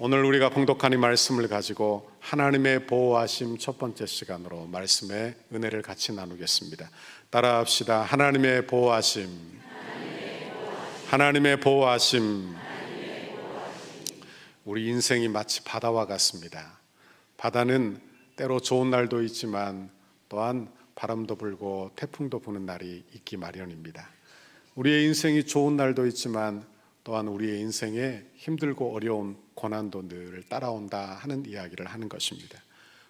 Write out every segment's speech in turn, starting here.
오늘 우리가 봉독한 이 말씀을 가지고 하나님의 보호하심 첫 번째 시간으로 말씀의 은혜를 같이 나누겠습니다. 따라합시다. 하나님의 보호하심. 하나님의 보호하심. 우리 인생이 마치 바다와 같습니다. 바다는 때로 좋은 날도 있지만 또한 바람도 불고 태풍도 부는 날이 있기 마련입니다. 우리의 인생이 좋은 날도 있지만 또한 우리의 인생에 힘들고 어려운 고난도 늘 따라온다 하는 이야기를 하는 것입니다.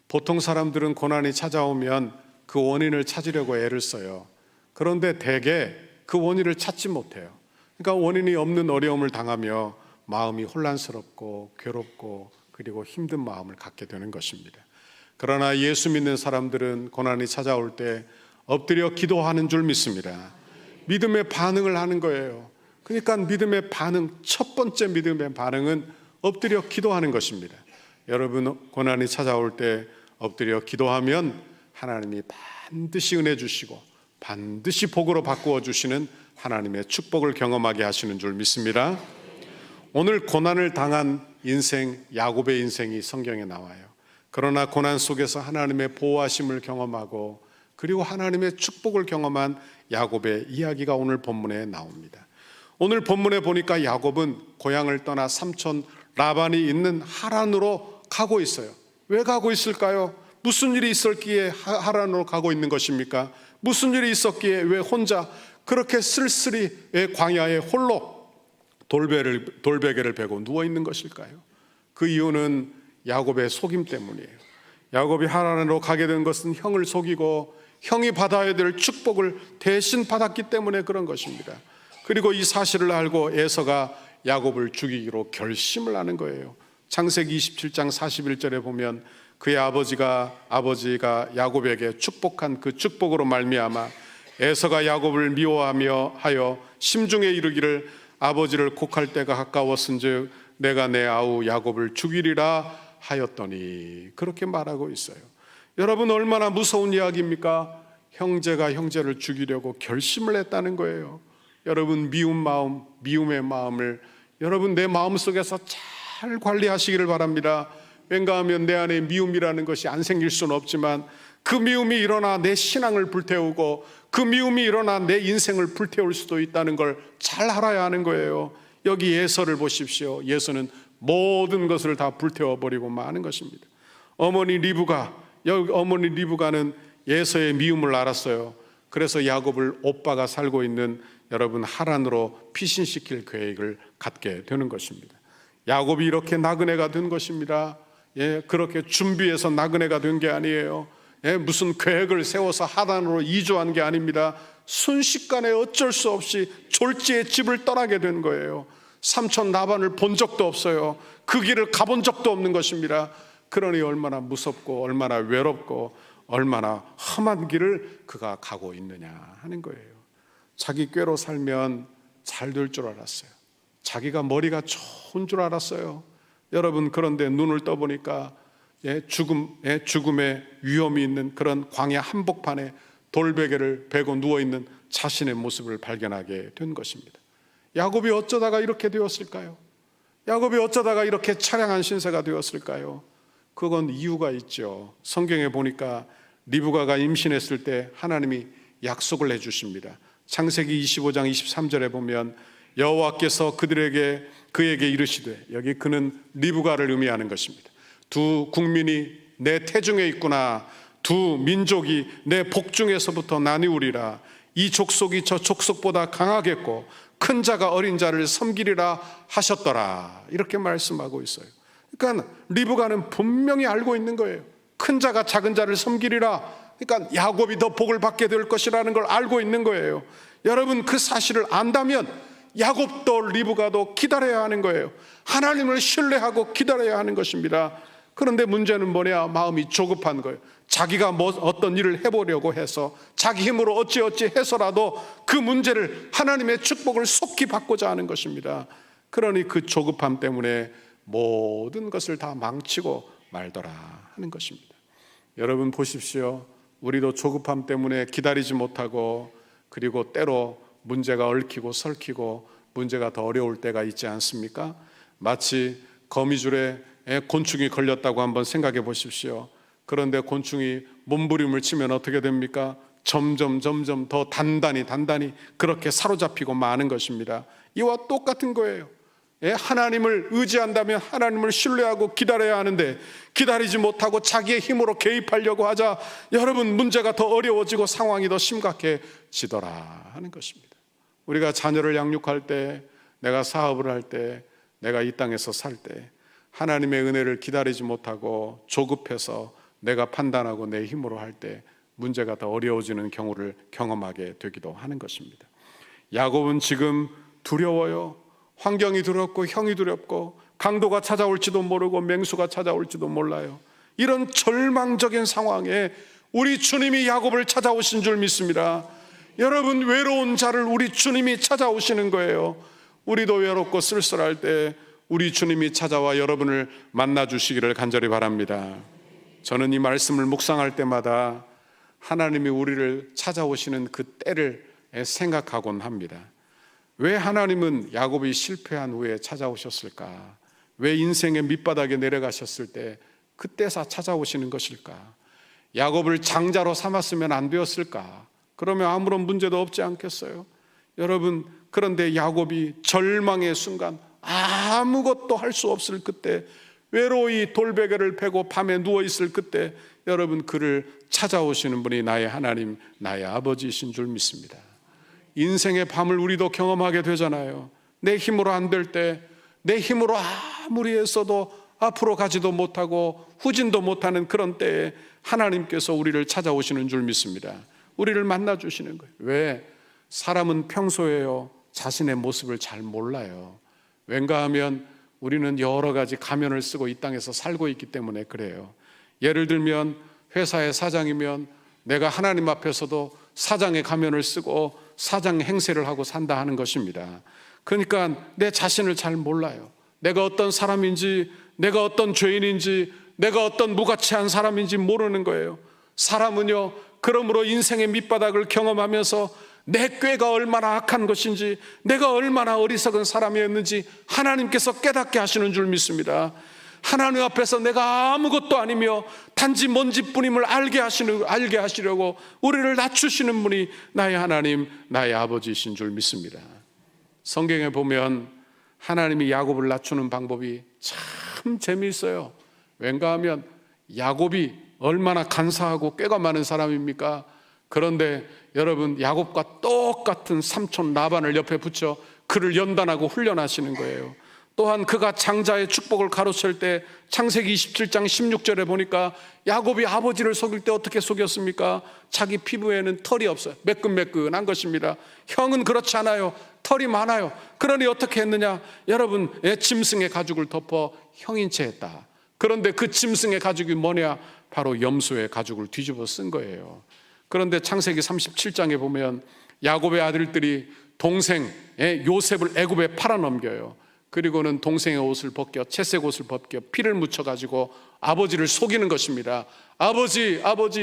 보통 사람들은 고난이 찾아오면 그 원인을 찾으려고 애를 써요. 그런데 대개 그 원인을 찾지 못해요. 그러니까 원인이 없는 어려움을 당하며 마음이 혼란스럽고 괴롭고 그리고 힘든 마음을 갖게 되는 것입니다. 그러나 예수 믿는 사람들은 고난이 찾아올 때 엎드려 기도하는 줄 믿습니다. 믿음의 반응을 하는 거예요. 그러니까 믿음의 반응, 첫 번째 믿음의 반응은 엎드려 기도하는 것입니다. 여러분, 고난이 찾아올 때 엎드려 기도하면 하나님이 반드시 은혜 주시고 반드시 복으로 바꾸어 주시는 하나님의 축복을 경험하게 하시는 줄 믿습니다. 오늘 고난을 당한 인생, 야곱의 인생이 성경에 나와요. 그러나 고난 속에서 하나님의 보호하심을 경험하고 그리고 하나님의 축복을 경험한 야곱의 이야기가 오늘 본문에 나옵니다. 오늘 본문에 보니까 야곱은 고향을 떠나 삼촌 라반이 있는 하란으로 가고 있어요. 왜 가고 있을까요? 무슨 일이 있었기에 하란으로 가고 있는 것입니까? 무슨 일이 있었기에 왜 혼자 그렇게 쓸쓸히 광야에 홀로 돌베개를 베고 누워 있는 것일까요? 그 이유는 야곱의 속임 때문이에요. 야곱이 하란으로 가게 된 것은 형을 속이고 형이 받아야 될 축복을 대신 받았기 때문에 그런 것입니다. 그리고 이 사실을 알고 에서가 야곱을 죽이기로 결심을 하는 거예요. 창세기 27장 41절에 보면 그의 아버지가 야곱에게 축복한 그 축복으로 말미암아 에서가 야곱을 미워하며 하여 심중에 이르기를 아버지를 곡할 때가 가까웠은즉 내가 내 아우 야곱을 죽이리라 하였더니 그렇게 말하고 있어요. 여러분, 얼마나 무서운 이야기입니까? 형제가 형제를 죽이려고 결심을 했다는 거예요. 여러분, 미움의 마음을 여러분 내 마음속에서 잘 관리하시기를 바랍니다. 왠가 하면 내 안에 미움이라는 것이 안 생길 수는 없지만 그 미움이 일어나 내 신앙을 불태우고 그 미움이 일어나 내 인생을 불태울 수도 있다는 걸 잘 알아야 하는 거예요. 여기 예서를 보십시오. 예서는 모든 것을 다 불태워버리고 마는 것입니다. 어머니 리브가는 예서의 미움을 알았어요. 그래서 야곱을 오빠가 살고 있는 여러분 하란으로 피신시킬 계획을 갖게 되는 것입니다. 야곱이 이렇게 나그네가 된 것입니다. 그렇게 준비해서 나그네가 된 게 아니에요. 무슨 계획을 세워서 하란으로 이주한 게 아닙니다. 순식간에 어쩔 수 없이 졸지에 집을 떠나게 된 거예요. 삼촌 라반을 본 적도 없어요. 그 길을 가본 적도 없는 것입니다. 그러니 얼마나 무섭고 얼마나 외롭고 얼마나 험한 길을 그가 가고 있느냐 하는 거예요. 자기 꾀로 살면 잘 될 줄 알았어요. 자기가 머리가 좋은 줄 알았어요. 여러분, 그런데 눈을 떠보니까 죽음의 위험이 있는 그런 광야 한복판에 돌베개를 베고 누워있는 자신의 모습을 발견하게 된 것입니다. 야곱이 어쩌다가 이렇게 되었을까요? 야곱이 어쩌다가 이렇게 처량한 신세가 되었을까요? 그건 이유가 있죠. 성경에 보니까 리브가가 임신했을 때 하나님이 약속을 해주십니다. 창세기 25장 23절에 보면 여호와께서 그에게 이르시되, 여기 그는 리브가를 의미하는 것입니다. 두 국민이 내 태중에 있구나. 두 민족이 내 복중에서부터 나뉘우리라. 이 족속이 저 족속보다 강하겠고 큰 자가 어린 자를 섬기리라 하셨더라. 이렇게 말씀하고 있어요. 그러니까 리브가는 분명히 알고 있는 거예요. 큰 자가 작은 자를 섬기리라. 그러니까 야곱이 더 복을 받게 될 것이라는 걸 알고 있는 거예요. 여러분, 그 사실을 안다면 야곱도 리브가도 기다려야 하는 거예요. 하나님을 신뢰하고 기다려야 하는 것입니다. 그런데 문제는 뭐냐? 마음이 조급한 거예요. 자기가 어떤 일을 해보려고 해서 자기 힘으로 어찌 해서라도 그 문제를 하나님의 축복을 속히 받고자 하는 것입니다. 그러니 그 조급함 때문에 모든 것을 다 망치고 말더라 하는 것입니다. 여러분 보십시오. 우리도 조급함 때문에 기다리지 못하고 그리고 때로 문제가 얽히고 설키고 문제가 더 어려울 때가 있지 않습니까? 마치 거미줄에 곤충이 걸렸다고 한번 생각해 보십시오. 그런데 곤충이 몸부림을 치면 어떻게 됩니까? 점점 더 단단히 그렇게 사로잡히고 마는 것입니다. 이와 똑같은 거예요. 하나님을 의지한다면 하나님을 신뢰하고 기다려야 하는데, 기다리지 못하고 자기의 힘으로 개입하려고 하자 여러분, 문제가 더 어려워지고 상황이 더 심각해지더라 하는 것입니다. 우리가 자녀를 양육할 때, 내가 사업을 할 때, 내가 이 땅에서 살 때 하나님의 은혜를 기다리지 못하고 조급해서 내가 판단하고 내 힘으로 할 때 문제가 더 어려워지는 경우를 경험하게 되기도 하는 것입니다. 야곱은 지금 두려워요. 환경이 두렵고 형이 두렵고 강도가 찾아올지도 모르고 맹수가 찾아올지도 몰라요. 이런 절망적인 상황에 우리 주님이 야곱을 찾아오신 줄 믿습니다. 여러분, 외로운 자를 우리 주님이 찾아오시는 거예요. 우리도 외롭고 쓸쓸할 때 우리 주님이 찾아와 여러분을 만나 주시기를 간절히 바랍니다. 저는 이 말씀을 묵상할 때마다 하나님이 우리를 찾아오시는 그 때를 생각하곤 합니다. 왜 하나님은 야곱이 실패한 후에 찾아오셨을까? 왜 인생의 밑바닥에 내려가셨을 때 그때서 찾아오시는 것일까? 야곱을 장자로 삼았으면 안 되었을까? 그러면 아무런 문제도 없지 않겠어요? 여러분, 그런데 야곱이 절망의 순간, 아무것도 할 수 없을 그때, 외로이 돌베개를 베고 밤에 누워있을 그때, 여러분, 그를 찾아오시는 분이 나의 하나님, 나의 아버지이신 줄 믿습니다. 인생의 밤을 우리도 경험하게 되잖아요. 내 힘으로 안 될 때, 내 힘으로 아무리 했어도 앞으로 가지도 못하고 후진도 못하는 그런 때에 하나님께서 우리를 찾아오시는 줄 믿습니다. 우리를 만나 주시는 거예요. 왜? 사람은 평소에요, 자신의 모습을 잘 몰라요. 왠가 하면 우리는 여러 가지 가면을 쓰고 이 땅에서 살고 있기 때문에 그래요. 예를 들면 회사의 사장이면 내가 하나님 앞에서도 사장의 가면을 쓰고 사장 행세를 하고 산다 하는 것입니다. 그러니까 내 자신을 잘 몰라요. 내가 어떤 사람인지, 내가 어떤 죄인인지, 내가 어떤 무가치한 사람인지 모르는 거예요. 사람은요, 그러므로 인생의 밑바닥을 경험하면서 내 꾀가 얼마나 악한 것인지, 내가 얼마나 어리석은 사람이었는지 하나님께서 깨닫게 하시는 줄 믿습니다. 하나님 앞에서 내가 아무것도 아니며 단지 먼지뿐임을 알게 하시려고 우리를 낮추시는 분이 나의 하나님, 나의 아버지이신 줄 믿습니다. 성경에 보면 하나님이 야곱을 낮추는 방법이 참 재미있어요. 왠가 하면 야곱이 얼마나 간사하고 꾀가 많은 사람입니까? 그런데 여러분, 야곱과 똑같은 삼촌 라반을 옆에 붙여 그를 연단하고 훈련하시는 거예요. 또한 그가 장자의 축복을 가로챌 때 창세기 27장 16절에 보니까 야곱이 아버지를 속일 때 어떻게 속였습니까? 자기 피부에는 털이 없어요. 매끈매끈한 것입니다. 형은 그렇지 않아요. 털이 많아요. 그러니 어떻게 했느냐? 여러분, 짐승의 가죽을 덮어 형인 채 했다. 그런데 그 짐승의 가죽이 뭐냐? 바로 염소의 가죽을 뒤집어 쓴 거예요. 그런데 창세기 37장에 보면 야곱의 아들들이 동생 요셉을 애굽에 팔아넘겨요. 그리고는 동생의 옷을 벗겨, 채색 옷을 벗겨 피를 묻혀가지고 아버지를 속이는 것입니다. 아버지,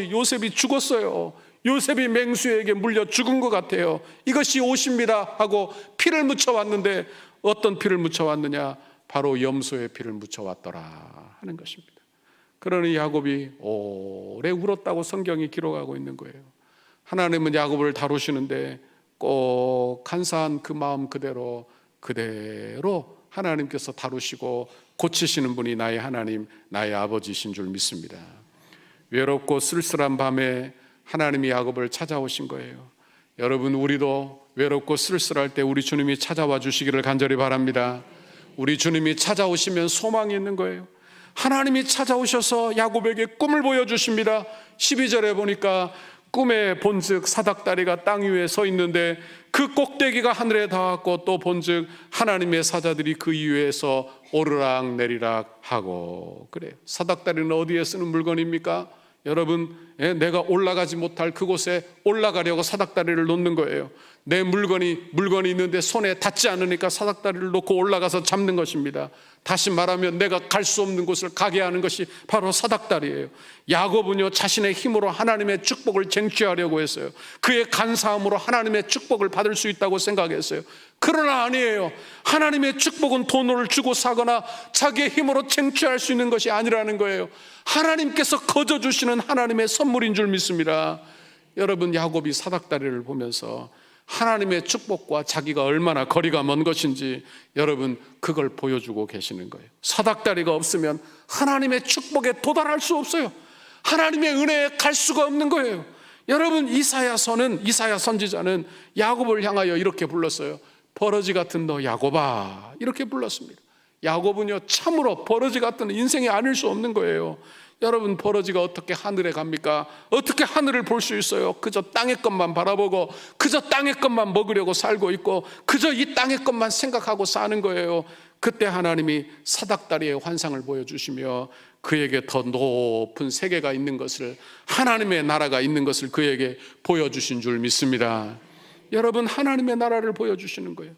요셉이 죽었어요. 요셉이 맹수에게 물려 죽은 것 같아요. 이것이 옷입니다 하고 피를 묻혀왔는데, 어떤 피를 묻혀왔느냐? 바로 염소의 피를 묻혀왔더라 하는 것입니다. 그러니 야곱이 오래 울었다고 성경이 기록하고 있는 거예요. 하나님은 야곱을 다루시는데 꼭 간사한 그 마음 그대로 하나님께서 다루시고 고치시는 분이 나의 하나님, 나의 아버지이신 줄 믿습니다. 외롭고 쓸쓸한 밤에 하나님이 야곱을 찾아오신 거예요. 여러분, 우리도 외롭고 쓸쓸할 때 우리 주님이 찾아와 주시기를 간절히 바랍니다. 우리 주님이 찾아오시면 소망이 있는 거예요. 하나님이 찾아오셔서 야곱에게 꿈을 보여주십니다. 12절에 보니까 꿈에 본즉 사닥다리가 땅 위에 서 있는데 그 꼭대기가 하늘에 닿았고, 또 본즉 하나님의 사자들이 그 위에서 오르락 내리락 하고. 그래요. 사닥다리는 어디에 쓰는 물건입니까? 여러분, 내가 올라가지 못할 그곳에 올라가려고 사닥다리를 놓는 거예요. 내 물건이 있는데 손에 닿지 않으니까 사닥다리를 놓고 올라가서 잡는 것입니다. 다시 말하면 내가 갈 수 없는 곳을 가게 하는 것이 바로 사닥다리예요. 야곱은요, 자신의 힘으로 하나님의 축복을 쟁취하려고 했어요. 그의 간사함으로 하나님의 축복을 받을 수 있다고 생각했어요. 그러나 아니에요. 하나님의 축복은 돈을 주고 사거나 자기의 힘으로 쟁취할 수 있는 것이 아니라는 거예요. 하나님께서 거저 주시는 하나님의 선물인 줄 믿습니다. 여러분, 야곱이 사닥다리를 보면서 하나님의 축복과 자기가 얼마나 거리가 먼 것인지 여러분, 그걸 보여주고 계시는 거예요. 사닥다리가 없으면 하나님의 축복에 도달할 수 없어요. 하나님의 은혜에 갈 수가 없는 거예요. 여러분, 이사야 선지자는 야곱을 향하여 이렇게 불렀어요. 버러지 같은 너 야곱아, 이렇게 불렀습니다. 야곱은요, 참으로 버러지 같은 인생이 아닐 수 없는 거예요. 여러분, 버러지가 어떻게 하늘에 갑니까? 어떻게 하늘을 볼 수 있어요? 그저 땅의 것만 바라보고 그저 땅의 것만 먹으려고 살고 있고 그저 이 땅의 것만 생각하고 사는 거예요. 그때 하나님이 사닥다리의 환상을 보여주시며 그에게 더 높은 세계가 있는 것을, 하나님의 나라가 있는 것을 그에게 보여주신 줄 믿습니다. 여러분, 하나님의 나라를 보여주시는 거예요.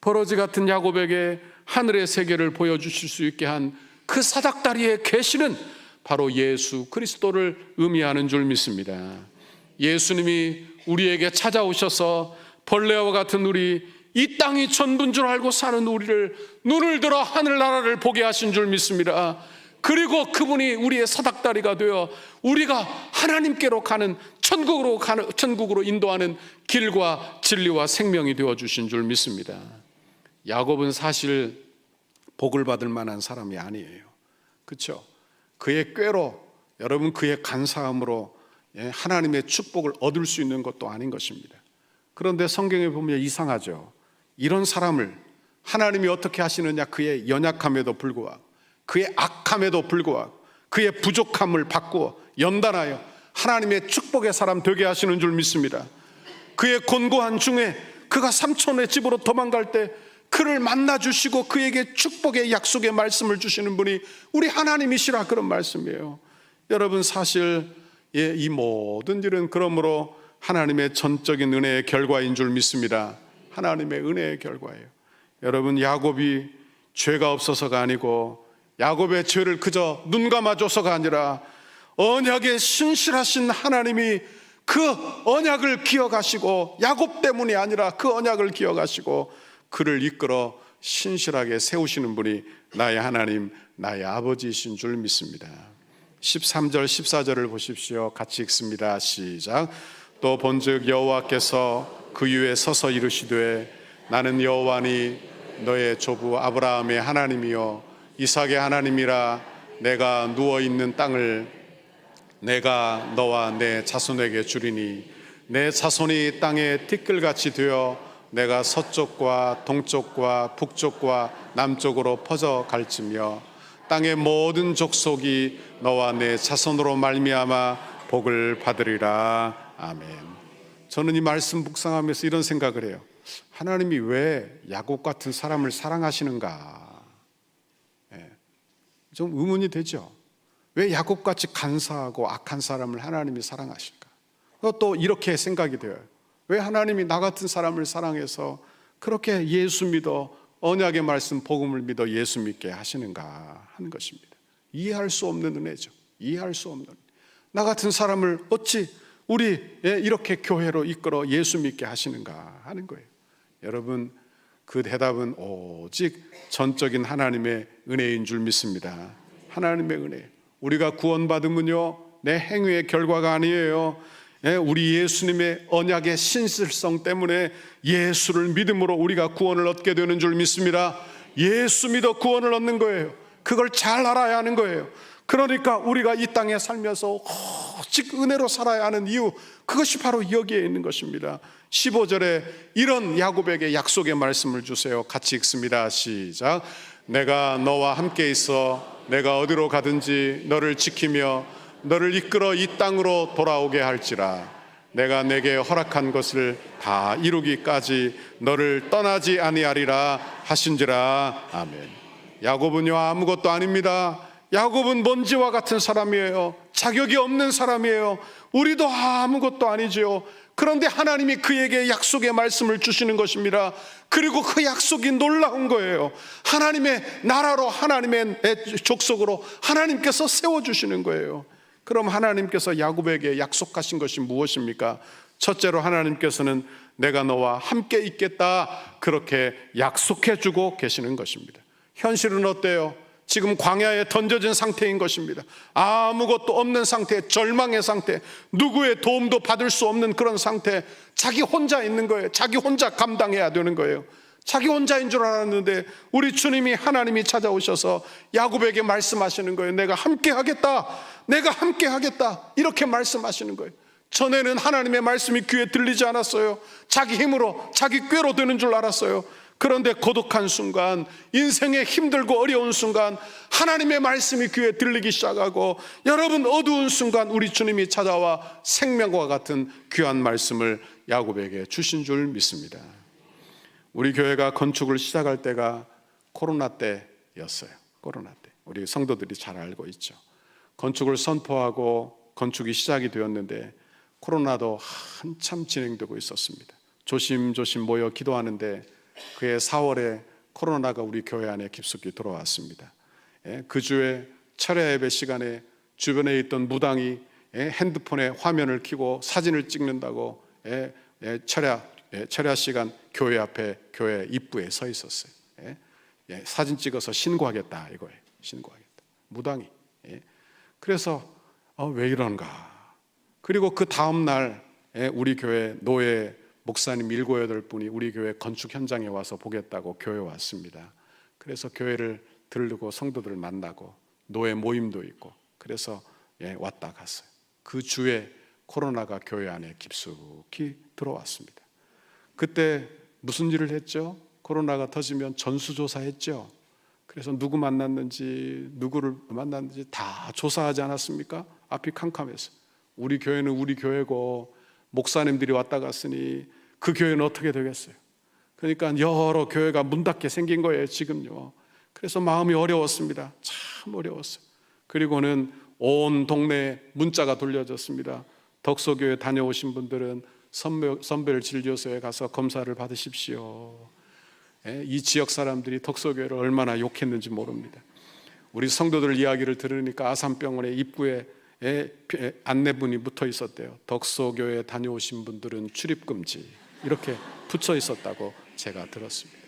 버러지 같은 야곱에게 하늘의 세계를 보여주실 수 있게 한 그 사닥다리의 계시는 바로 예수 그리스도를 의미하는 줄 믿습니다. 예수님이 우리에게 찾아오셔서 벌레와 같은 우리, 이 땅이 전부인 줄 알고 사는 우리를 눈을 들어 하늘나라를 보게 하신 줄 믿습니다. 그리고 그분이 우리의 사닥다리가 되어 우리가 하나님께로 가는 천국으로 인도하는 길과 진리와 생명이 되어 주신 줄 믿습니다. 야곱은 사실 복을 받을 만한 사람이 아니에요. 그렇죠? 그의 꾀로, 여러분, 그의 간사함으로 하나님의 축복을 얻을 수 있는 것도 아닌 것입니다. 그런데 성경에 보면 이상하죠. 이런 사람을 하나님이 어떻게 하시느냐? 그의 연약함에도 불구하고, 그의 악함에도 불구하고, 그의 부족함을 바꾸어 연단하여 하나님의 축복의 사람 되게 하시는 줄 믿습니다. 그의 곤고한 중에 그가 삼촌의 집으로 도망갈 때 그를 만나주시고 그에게 축복의 약속의 말씀을 주시는 분이 우리 하나님이시라, 그런 말씀이에요. 여러분, 사실 이 모든 일은 그러므로 하나님의 전적인 은혜의 결과인 줄 믿습니다. 하나님의 은혜의 결과예요. 여러분, 야곱이 죄가 없어서가 아니고 야곱의 죄를 그저 눈 감아줘서가 아니라 언약에 신실하신 하나님이 그 언약을 기억하시고, 야곱 때문이 아니라 그 언약을 기억하시고 그를 이끌어 신실하게 세우시는 분이 나의 하나님, 나의 아버지이신 줄 믿습니다. 13절 14절을 보십시오. 같이 읽습니다. 시작. 또 본즉 여호와께서 그 위에 서서 이르시되 나는 여호와니 너의 조부 아브라함의 하나님이요 이삭의 하나님이라. 내가 누워있는 땅을 내가 너와 내 자손에게 주리니 내 자손이 땅의 티끌같이 되어 내가 서쪽과 동쪽과 북쪽과 남쪽으로 퍼져 갈지며 땅의 모든 족속이 너와 내 자손으로 말미암아 복을 받으리라. 아멘. 저는 이 말씀 묵상하면서 이런 생각을 해요. 하나님이 왜 야곱 같은 사람을 사랑하시는가? 좀 의문이 되죠. 왜 야곱같이 간사하고 악한 사람을 하나님이 사랑하실까? 또 이렇게 생각이 돼요. 왜 하나님이 나 같은 사람을 사랑해서 그렇게 예수 믿어, 언약의 말씀 복음을 믿어 예수 믿게 하시는가 하는 것입니다. 이해할 수 없는 은혜죠. 이해할 수 없는 은혜. 나 같은 사람을 어찌 우리 이렇게 교회로 이끌어 예수 믿게 하시는가 하는 거예요. 여러분, 그 대답은 오직 전적인 하나님의 은혜인 줄 믿습니다. 하나님의 은혜. 우리가 구원받으면요, 내 행위의 결과가 아니에요. 우리 예수님의 언약의 신실성 때문에 예수를 믿음으로 우리가 구원을 얻게 되는 줄 믿습니다. 예수 믿어 구원을 얻는 거예요. 그걸 잘 알아야 하는 거예요. 그러니까 우리가 이 땅에 살면서 오직 은혜로 살아야 하는 이유, 그것이 바로 여기에 있는 것입니다. 15절에 이런 야곱에게 약속의 말씀을 주세요. 같이 읽습니다. 시작. 내가 너와 함께 있어 내가 어디로 가든지 너를 지키며 너를 이끌어 이 땅으로 돌아오게 할지라. 내가 내게 허락한 것을 다 이루기까지 너를 떠나지 아니하리라 하신지라. 아멘. 야곱은요, 아무것도 아닙니다. 야곱은 먼지와 같은 사람이에요. 자격이 없는 사람이에요. 우리도 아무것도 아니지요. 그런데 하나님이 그에게 약속의 말씀을 주시는 것입니다. 그리고 그 약속이 놀라운 거예요. 하나님의 나라로, 하나님의 족속으로 하나님께서 세워주시는 거예요. 그럼 하나님께서 야곱에게 약속하신 것이 무엇입니까? 첫째로 하나님께서는 내가 너와 함께 있겠다, 그렇게 약속해 주고 계시는 것입니다. 현실은 어때요? 지금 광야에 던져진 상태인 것입니다. 아무것도 없는 상태, 절망의 상태, 누구의 도움도 받을 수 없는 그런 상태, 자기 혼자 있는 거예요. 자기 혼자 감당해야 되는 거예요. 자기 혼자인 줄 알았는데 우리 주님이, 하나님이 찾아오셔서 야곱에게 말씀하시는 거예요. 내가 함께 하겠다, 내가 함께 하겠다, 이렇게 말씀하시는 거예요. 전에는 하나님의 말씀이 귀에 들리지 않았어요. 자기 힘으로, 자기 꾀로 되는 줄 알았어요. 그런데 고독한 순간, 인생의 힘들고 어려운 순간 하나님의 말씀이 귀에 들리기 시작하고, 여러분, 어두운 순간 우리 주님이 찾아와 생명과 같은 귀한 말씀을 야곱에게 주신 줄 믿습니다. 우리 교회가 건축을 시작할 때가 코로나 때였어요. 코로나 때. 우리 성도들이 잘 알고 있죠. 건축을 선포하고 건축이 시작이 되었는데 코로나도 한참 진행되고 있었습니다. 조심조심 모여 기도하는데 그해 4월에 코로나가 우리 교회 안에 깊숙이 들어왔습니다. 그 주에 철야 예배 시간에 주변에 있던 무당이 핸드폰에 화면을 켜고 사진을 찍는다고 철야 시간 교회 앞에, 교회 입구에 서 있었어요. 사진 찍어서 신고하겠다, 이거예요. 신고하겠다, 무당이. 그래서 왜 이런가. 그리고 그 다음 날 우리 교회 노예 목사님 7, 8분이 우리 교회 건축 현장에 와서 보겠다고 교회에 왔습니다. 그래서 교회를 들르고 성도들을 만나고 노예 모임도 있고, 그래서 왔다 갔어요. 그 주에 코로나가 교회 안에 깊숙이 들어왔습니다. 그때 무슨 일을 했죠? 코로나가 터지면 전수조사 했죠. 그래서 누구 만났는지, 누구를 만났는지 다 조사하지 않았습니까? 앞이 캄캄해서. 우리 교회는 우리 교회고 목사님들이 왔다 갔으니 그 교회는 어떻게 되겠어요? 그러니까 여러 교회가 문 닫게 생긴 거예요, 지금요. 그래서 마음이 어려웠습니다. 참 어려웠어요. 그리고는 온 동네에 문자가 돌려졌습니다. 덕소교회 다녀오신 분들은 선별진료소에 가서 검사를 받으십시오. 이 지역 사람들이 덕소교회를 얼마나 욕했는지 모릅니다. 우리 성도들 이야기를 들으니까 아산병원의 입구에 안내문이 붙어 있었대요. 덕소교회 다녀오신 분들은 출입금지, 이렇게 붙여 있었다고 제가 들었습니다.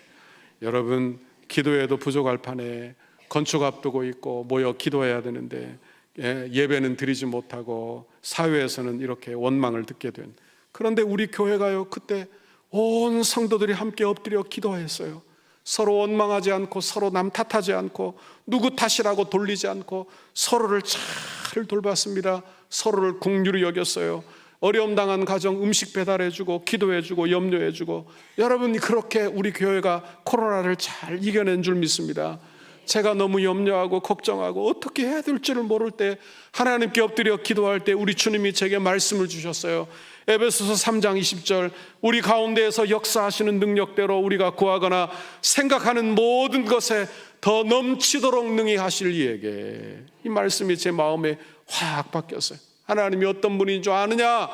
여러분, 기도해도 부족할 판에 건축 앞두고 있고 모여 기도해야 되는데 예배는 드리지 못하고 사회에서는 이렇게 원망을 듣게 된. 그런데 우리 교회가요, 그때 온 성도들이 함께 엎드려 기도했어요. 서로 원망하지 않고, 서로 남 탓하지 않고, 누구 탓이라고 돌리지 않고 서로를 잘 돌봤습니다. 서로를 긍휼히 여겼어요. 어려움 당한 가정 음식 배달해주고 기도해주고 염려해주고. 여러분, 그렇게 우리 교회가 코로나를 잘 이겨낸 줄 믿습니다. 제가 너무 염려하고 걱정하고 어떻게 해야 될지를 모를 때 하나님께 엎드려 기도할 때 우리 주님이 제게 말씀을 주셨어요. 에베소서 3장 20절, 우리 가운데에서 역사하시는 능력대로 우리가 구하거나 생각하는 모든 것에 더 넘치도록 능히 하실 이에게. 이 말씀이 제 마음에 확 바뀌었어요. 하나님이 어떤 분인 줄 아느냐?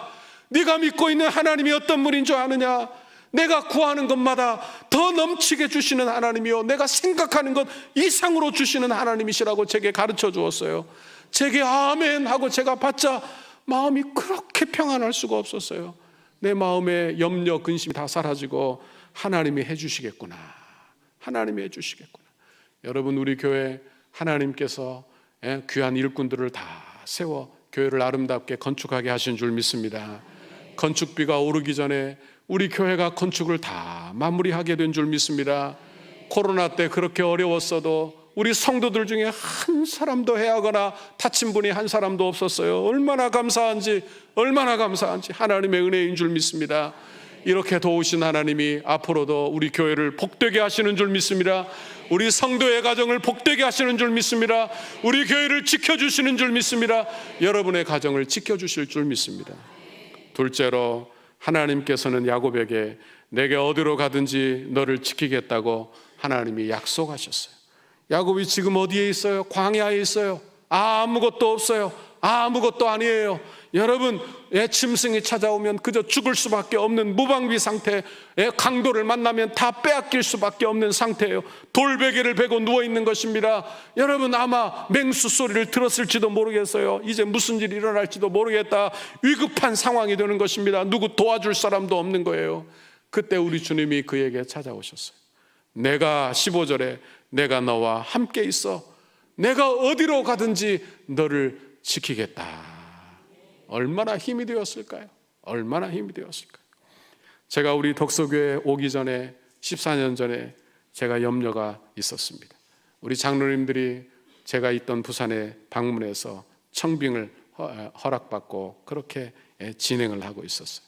네가 믿고 있는 하나님이 어떤 분인 줄 아느냐? 내가 구하는 것마다 더 넘치게 주시는 하나님이요, 내가 생각하는 것 이상으로 주시는 하나님이시라고 제게 가르쳐 주었어요. 제게 아멘 하고 제가 받자 마음이 그렇게 평안할 수가 없었어요. 내 마음의 염려, 근심이 다 사라지고 하나님이 해주시겠구나, 하나님이 해주시겠구나. 여러분, 우리 교회 하나님께서 귀한 일꾼들을 다 세워 교회를 아름답게 건축하게 하신 줄 믿습니다. 건축비가 오르기 전에 우리 교회가 건축을 다 마무리하게 된 줄 믿습니다. 코로나 때 그렇게 어려웠어도 우리 성도들 중에 한 사람도 해하거나 다친 분이 한 사람도 없었어요. 얼마나 감사한지, 얼마나 감사한지. 하나님의 은혜인 줄 믿습니다. 이렇게 도우신 하나님이 앞으로도 우리 교회를 복되게 하시는 줄 믿습니다. 우리 성도의 가정을 복되게 하시는 줄 믿습니다. 우리 교회를 지켜주시는 줄 믿습니다. 여러분의 가정을 지켜주실 줄 믿습니다. 둘째로, 하나님께서는 야곱에게 내게 어디로 가든지 너를 지키겠다고 하나님이 약속하셨어요. 야곱이 지금 어디에 있어요? 광야에 있어요. 아무것도 없어요. 아무것도 아니에요. 여러분의 짐승이 찾아오면 그저 죽을 수밖에 없는 무방비 상태에 강도를 만나면 다 빼앗길 수밖에 없는 상태예요. 돌베개를 베고 누워있는 것입니다. 여러분 아마 맹수 소리를 들었을지도 모르겠어요. 이제 무슨 일이 일어날지도 모르겠다. 위급한 상황이 되는 것입니다. 누구 도와줄 사람도 없는 거예요. 그때 우리 주님이 그에게 찾아오셨어요. 내가 15절에 내가 너와 함께 있어 내가 어디로 가든지 너를 지키겠다. 얼마나 힘이 되었을까요? 얼마나 힘이 되었을까요? 제가 우리 덕소교회 오기 전에 14년 전에 제가 염려가 있었습니다. 우리 장로님들이 제가 있던 부산에 방문해서 청빙을 허락받고 그렇게 진행을 하고 있었어요.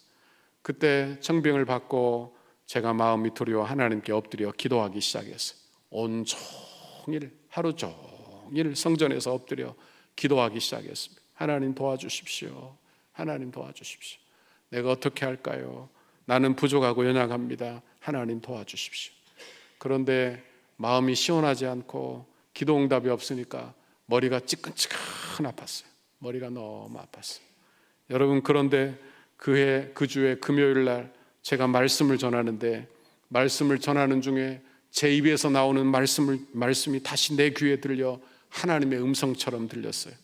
그때 청빙을 받고 제가 마음이 두려워 하나님께 엎드려 기도하기 시작했어요. 온종일 하루 종일 성전에서 엎드려 기도하기 시작했습니다. 하나님 도와주십시오. 하나님 도와주십시오. 내가 어떻게 할까요? 나는 부족하고 연약합니다. 하나님 도와주십시오. 그런데 마음이 시원하지 않고 기도 응답이 없으니까 머리가 찌끈찌끈 아팠어요. 머리가 너무 아팠어요. 여러분 그런데 그 주에 금요일 날 제가 말씀을 전하는데 말씀을 전하는 중에 제 입에서 나오는 말씀이 다시 내 귀에 들려 하나님의 음성처럼 들렸어요.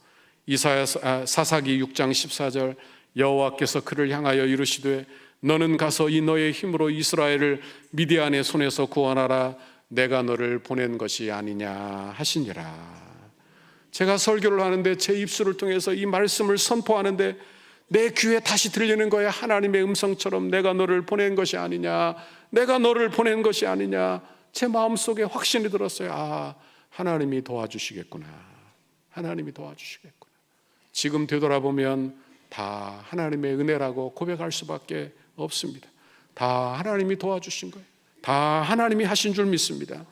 사사기 6장 14절 여호와께서 그를 향하여 이르시되 너는 가서 이 너의 힘으로 이스라엘을 미디안의 손에서 구원하라. 내가 너를 보낸 것이 아니냐 하시니라. 제가 설교를 하는데 제 입술을 통해서 이 말씀을 선포하는데 내 귀에 다시 들리는 거예요. 하나님의 음성처럼 내가 너를 보낸 것이 아니냐, 내가 너를 보낸 것이 아니냐. 제 마음속에 확신이 들었어요. 아, 하나님이 도와주시겠구나. 하나님이 도와주시겠구나. 지금 되돌아보면 다 하나님의 은혜라고 고백할 수밖에 없습니다. 다 하나님이 도와주신 거예요. 다 하나님이 하신 줄 믿습니다.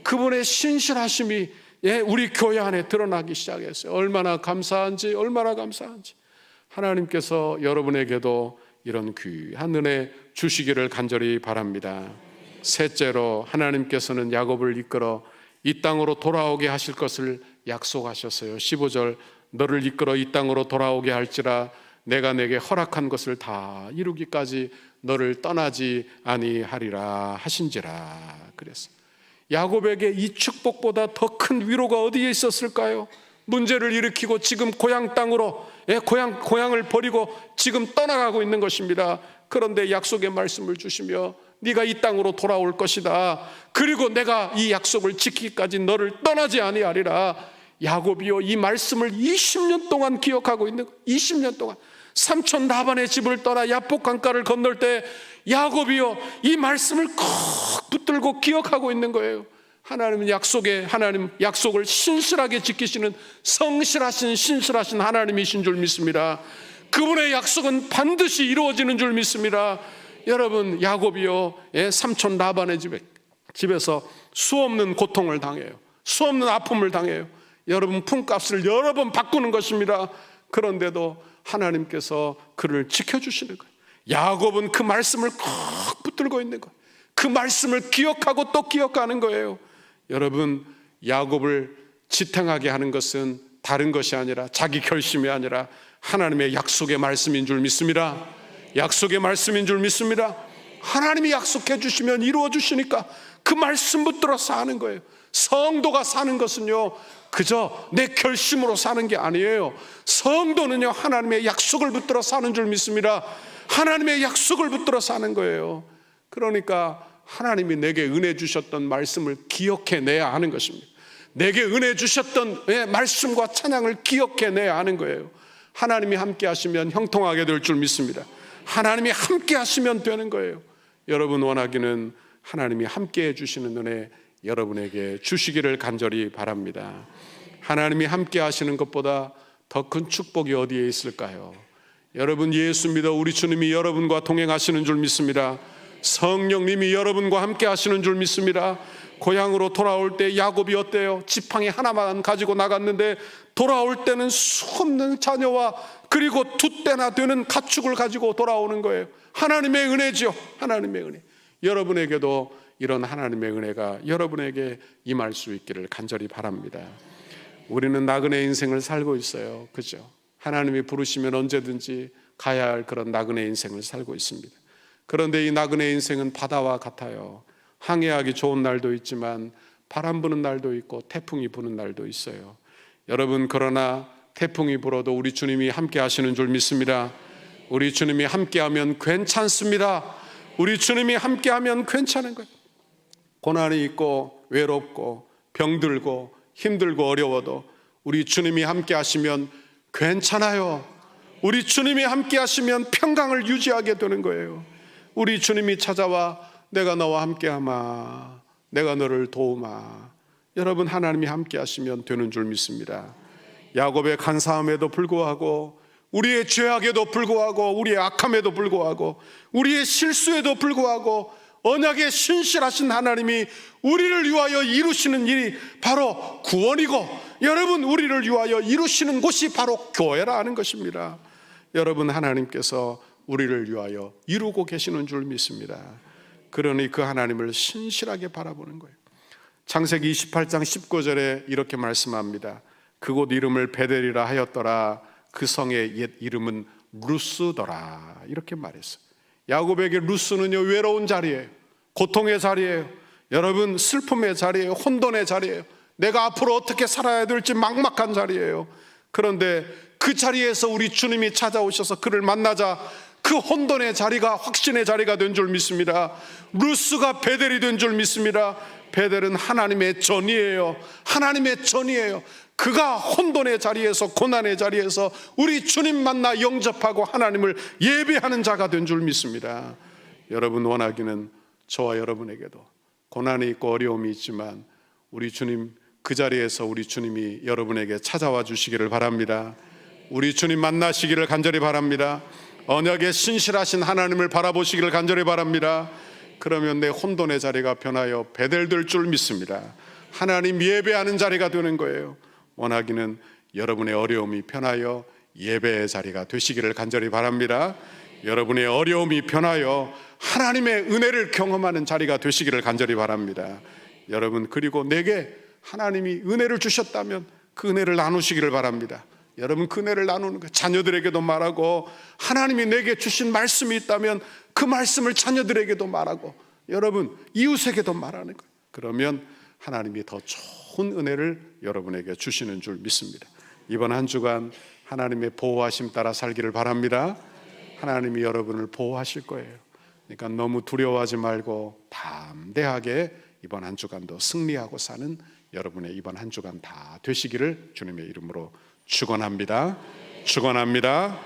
그분의 신실하심이 우리 교회 안에 드러나기 시작했어요. 얼마나 감사한지, 얼마나 감사한지. 하나님께서 여러분에게도 이런 귀한 은혜 주시기를 간절히 바랍니다. 셋째로 하나님께서는 야곱을 이끌어 이 땅으로 돌아오게 하실 것을 약속하셨어요. 15절 너를 이끌어 이 땅으로 돌아오게 할지라 내가 내게 허락한 것을 다 이루기까지 너를 떠나지 아니하리라 하신지라. 그랬어요. 야곱에게 이 축복보다 더 큰 위로가 어디에 있었을까요? 문제를 일으키고 지금 고향 땅으로 고향을 버리고 지금 떠나가고 있는 것입니다. 그런데 약속의 말씀을 주시며 네가 이 땅으로 돌아올 것이다. 그리고 내가 이 약속을 지키기까지 너를 떠나지 아니하리라. 야곱이요, 이 말씀을 20년 동안 기억하고 있는 거예요. 20년 동안 삼촌 라반의 집을 떠나 야복 강가를 건널 때 야곱이요, 이 말씀을 꼭 붙들고 기억하고 있는 거예요. 하나님 약속을 신실하게 지키시는 성실하신 신실하신 하나님이신 줄 믿습니다. 그분의 약속은 반드시 이루어지는 줄 믿습니다. 여러분 야곱이요, 삼촌 라반의 집에서 수없는 고통을 당해요. 수없는 아픔을 당해요. 여러분 품값을 여러 번 바꾸는 것입니다. 그런데도 하나님께서 그를 지켜주시는 거예요. 야곱은 그 말씀을 꼭 붙들고 있는 거예요. 그 말씀을 기억하고 또 기억하는 거예요. 여러분 야곱을 지탱하게 하는 것은 다른 것이 아니라 자기 결심이 아니라 하나님의 약속의 말씀인 줄 믿습니다. 약속의 말씀인 줄 믿습니다. 하나님이 약속해 주시면 이루어 주시니까 그 말씀 붙들어 사는 거예요. 성도가 사는 것은요 그저 내 결심으로 사는 게 아니에요. 성도는요 하나님의 약속을 붙들어 사는 줄 믿습니다. 하나님의 약속을 붙들어 사는 거예요. 그러니까 하나님이 내게 은혜 주셨던 말씀을 기억해내야 하는 것입니다. 내게 은혜 주셨던 말씀과 찬양을 기억해내야 하는 거예요. 하나님이 함께 하시면 형통하게 될 줄 믿습니다. 하나님이 함께 하시면 되는 거예요. 여러분 원하기는 하나님이 함께 해주시는 은혜 여러분에게 주시기를 간절히 바랍니다. 하나님이 함께 하시는 것보다 더 큰 축복이 어디에 있을까요? 여러분 예수 믿어 우리 주님이 여러분과 동행하시는 줄 믿습니다. 성령님이 여러분과 함께 하시는 줄 믿습니다. 고향으로 돌아올 때 야곱이 어때요? 지팡이 하나만 가지고 나갔는데 돌아올 때는 수없는 자녀와 그리고 두 때나 되는 가축을 가지고 돌아오는 거예요. 하나님의 은혜죠. 하나님의 은혜. 여러분에게도 이런 하나님의 은혜가 여러분에게 임할 수 있기를 간절히 바랍니다. 우리는 나그네 인생을 살고 있어요. 그죠? 하나님이 부르시면 언제든지 가야 할 그런 나그네 인생을 살고 있습니다. 그런데 이 나그네 인생은 바다와 같아요. 항해하기 좋은 날도 있지만 바람 부는 날도 있고 태풍이 부는 날도 있어요. 여러분, 그러나 태풍이 불어도 우리 주님이 함께 하시는 줄 믿습니다. 우리 주님이 함께하면 괜찮습니다. 우리 주님이 함께하면 괜찮은 거예요. 고난이 있고 외롭고 병들고 힘들고 어려워도 우리 주님이 함께 하시면 괜찮아요. 우리 주님이 함께 하시면 평강을 유지하게 되는 거예요. 우리 주님이 찾아와 내가 너와 함께하마, 내가 너를 도우마. 여러분, 하나님이 함께 하시면 되는 줄 믿습니다. 야곱의 간사함에도 불구하고, 우리의 죄악에도 불구하고, 우리의 악함에도 불구하고, 우리의 실수에도 불구하고 언약의 신실하신 하나님이 우리를 위하여 이루시는 일이 바로 구원이고, 여러분, 우리를 위하여 이루시는 곳이 바로 교회라 하는 것입니다. 여러분, 하나님께서 우리를 위하여 이루고 계시는 줄 믿습니다. 그러니 그 하나님을 신실하게 바라보는 거예요. 창세기 28장 19절에 이렇게 말씀합니다. 그곳 이름을 베델이라 하였더라. 그 성의 옛 이름은 루스더라. 이렇게 말했어요. 야곱에게 루스는요, 외로운 자리예요. 고통의 자리예요. 여러분, 슬픔의 자리예요. 혼돈의 자리예요. 내가 앞으로 어떻게 살아야 될지 막막한 자리예요. 그런데 그 자리에서 우리 주님이 찾아오셔서 그를 만나자 그 혼돈의 자리가 확신의 자리가 된 줄 믿습니다. 루스가 베델이 된 줄 믿습니다. 베델은 하나님의 전이에요. 하나님의 전이에요. 그가 혼돈의 자리에서, 고난의 자리에서 우리 주님 만나 영접하고 하나님을 예배하는 자가 된 줄 믿습니다. 여러분, 원하기는 저와 여러분에게도 고난이 있고 어려움이 있지만 우리 주님, 그 자리에서 우리 주님이 여러분에게 찾아와 주시기를 바랍니다. 우리 주님 만나시기를 간절히 바랍니다. 언약의 신실하신 하나님을 바라보시기를 간절히 바랍니다. 그러면 내 혼돈의 자리가 변하여 베델 될 줄 믿습니다. 하나님 예배하는 자리가 되는 거예요. 원하기는 여러분의 어려움이 편하여 예배의 자리가 되시기를 간절히 바랍니다. 여러분의 어려움이 편하여 하나님의 은혜를 경험하는 자리가 되시기를 간절히 바랍니다. 여러분, 그리고 내게 하나님이 은혜를 주셨다면 그 은혜를 나누시기를 바랍니다. 여러분, 그 은혜를 나누는 거 자녀들에게도 말하고, 하나님이 내게 주신 말씀이 있다면 그 말씀을 자녀들에게도 말하고, 여러분, 이웃에게도 말하는 거예요. 그러면 하나님이 더 좋은 은혜를 여러분에게 주시는 줄 믿습니다. 이번 한 주간 하나님의 보호하심 따라 살기를 바랍니다. 하나님이 여러분을 보호하실 거예요. 그러니까 너무 두려워하지 말고 담대하게 이번 한 주간도 승리하고 사는 여러분의 이번 한 주간 다 되시기를 주님의 이름으로 축원합니다. 축원합니다.